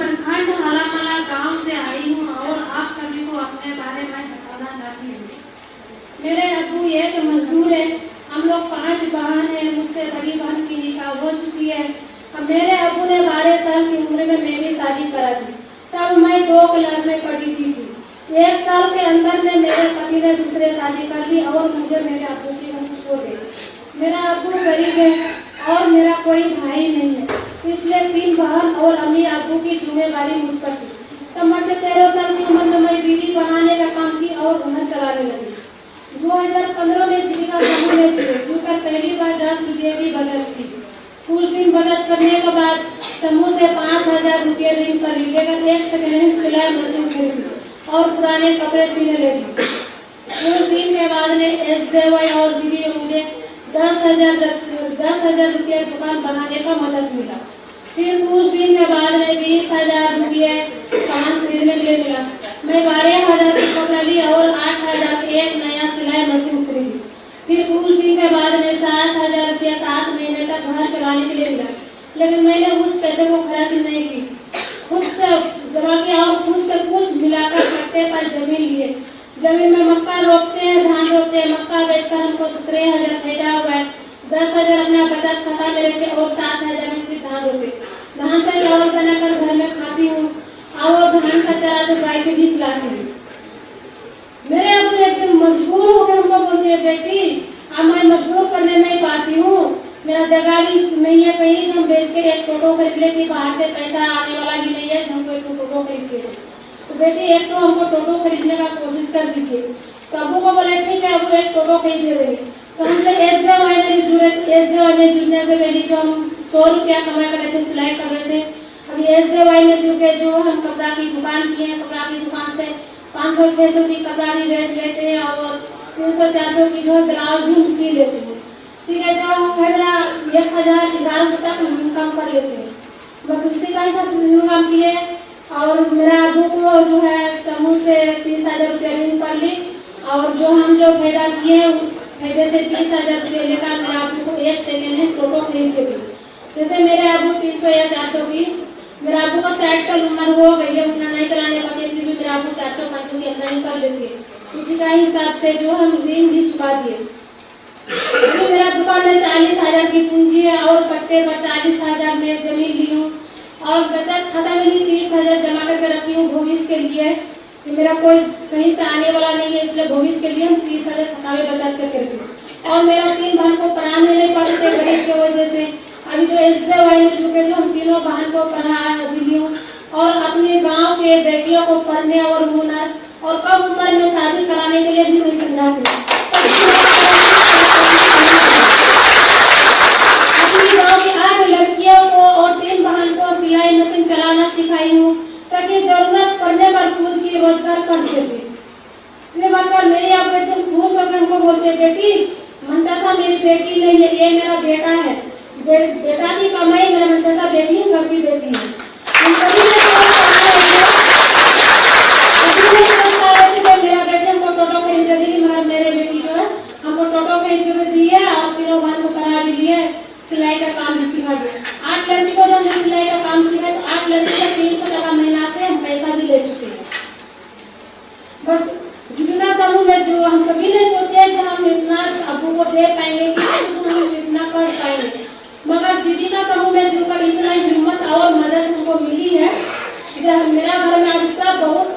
प्रखंड हलाकला गांव से आई हूँ और आप सभी को अपने बारे में बताना चाहती हूँ। मेरे अब्बू एक मजदूर है। हम लोग 5 बहन हैं। मुझसे बड़ी बहन की निकाह हो चुकी है। अब मेरे अब्बू ने 12 साल की उम्र में मेरी शादी करा दी। तब मैं 2 क्लास में पढ़ी थी। 1 साल के अंदर में मेरे पति ने दूसरे शादी कर ली और मुझे मेरे अब्बू की हम छोड़ गए। मेरा अब्बू गरीब है और मेरा कोई भाई नहीं है, इसलिए 3 बहन और अम्मी अब्बू की जिम्मेदारी मुझ पर थी। तब मैं 13 साल की उम्र में मैं दीदी बनाने का काम की और घर चलाने लगी। 2015 में जीविका समूह में जुड़कर पहली बार 10 रुपये की बचत की। कुछ दिन बचत करने के बाद समूह से 5000 रुपये ऋण कर लेकर एक सेकेंड हैंड सिलाई मशीन खरीदी और पुराने कपड़े सीने लगी। कुछ दिन के बाद ने SJY और दीदी ने मुझे 10,000 रुपये दुकान बनाने का मदद मिला। फिर कुछ दिन के बाद में 20,000 रुपये सामान खरीदने के लिए मिला। मैं 12,000 की कपड़ा ली और 8,000 की एक नया सिलाई मशीन खरीदी। फिर कुछ दिन के बाद में 7,000 रुपया 7 महीने तक घर चलाने के लिए मिला, लेकिन मैंने उस पैसे को खर्च नहीं की, खुद से जमा किया और खुद से कुछ मिलाकर कट्टे पर जमीन लिए। जमीन में मक्का रोपते हैं, धान रोपते हैं। मक्का बेचकर हमको 17,000 फायदा हुआ है। 10,000 अपना बचत खाता में रखे और 7,000 में फिर धान रोपे। धान से चावल बनाकर घर में खाती हूँ और धान का चारा जो गाय के भी खिलाती हूँ। मेरे अब्बू एक दिन मजबूर होकर हमको बोलते हैं, बेटी अब मैं मजदूर करने नहीं पाती हूँ, मेरा जगह भी नहीं है कहीं जो हम बेच के एक टोटो खरीद ले कि बाहर से पैसा आने वाला भी नहीं है, हमको एक टोटो खरीद के। तो बेटी एक तो हमको टोटो खरीदने का कोशिश कर दीजिए। तो अब्बू को बोले ठीक है, अब्बू एक टोटो खरीद दे देंगे। तो हमसे SJY में जुड़े। SJY में जुड़ने से पहले जो हम 100 रुपया कमाई कर रहे थे, सिलाई कर रहे थे, अभी SJY में जुड़ के जो हम कपड़ा की दुकान किए हैं, कपड़ा की दुकान से 500-600 की कपड़ा भी बेच लेते हैं और 300-400 की जो है ब्लाउज भी हम सी लेते हैं। सीधे जो है 1,000-1,100 तक हम इनकम कर लेते हैं। बस उसी का हिसाब से इनकम किए और मेरा अब्बू को जो है समूह से 30,000 रुपया ऋण कर ली और जो हम जो फायदा किए हैं उस फायदे से 30,000 रुपये लेकर मेरा अब्बू को एक सेकेंड हैंड टोटो खरीद के दी। जैसे मेरे अब्बू 300 या 400 की, मेरा अब्बू को 60 साल उम्र हो गई है, उतना नहीं चलाने पाते, फिर भी मेरा अब्बू 400-500 की आमदनी कर लेती है। उसी का हिसाब से जो हम ऋण भी चुका दिए। मेरा दुकान में 40,000 की पूंजी है और पट्टे पर 40,000 में जमीन ली हूँ और बचत खाता में भी 30,000 जमा करके रखी हूँ भविष्य के लिए कि मेरा कोई कहीं से आने वाला नहीं है, इसलिए भविष्य के लिए हम 30,000 खाता में बचत करके रखी। और मेरा 3 बहन को पढ़ाने नहीं पाते गरीब की वजह से। अभी जो SJY में चुके जो हम तीनों बहन को पढ़ा दी हूँ और अपने गाँव के बेटियों को पढ़ने और हुनर और कम उम्र में शादी कराने के लिए भी मैं समझाती हूँ। अपनी गाँव की 8 लड़कियों को और 3 बहन को सिलाई मशीन चलाना सिखाई हूँ ताकि जरूरत पड़ने पर खुद की रोजगार कर सके। ये बात पर मेरी आप एकदम खुश होकर हमको बोलते, बेटी मंतसा मेरी बेटी नहीं है, ये मेरा बेटा है। बेटा की कमाई मेरा मंतसा बेटी ही करती देती है। मेरा बेटे हमको टोटो खरीद दी, मगर मेरे बेटी जो है हमको टोटो खरीद दी है और 3 बहन को पढ़ा भी दिए, सिलाई का काम भी सिखा दिया। 8 लड़की को जो हमने सिलाई का काम सिखाया तो 8 लड़की का 300 टका महीना से हम पैसा भी ले चुके हैं। बस जीविका समूह में जो हम कभी नहीं सोचे कि हम इतना अब्बू को दे पाएंगे कि हम इतना कर पाएंगे, मगर जीविका समूह में जो कर इतना हिम्मत और मदद हमको मिली है। जब मेरा घर में अब इसका बहुत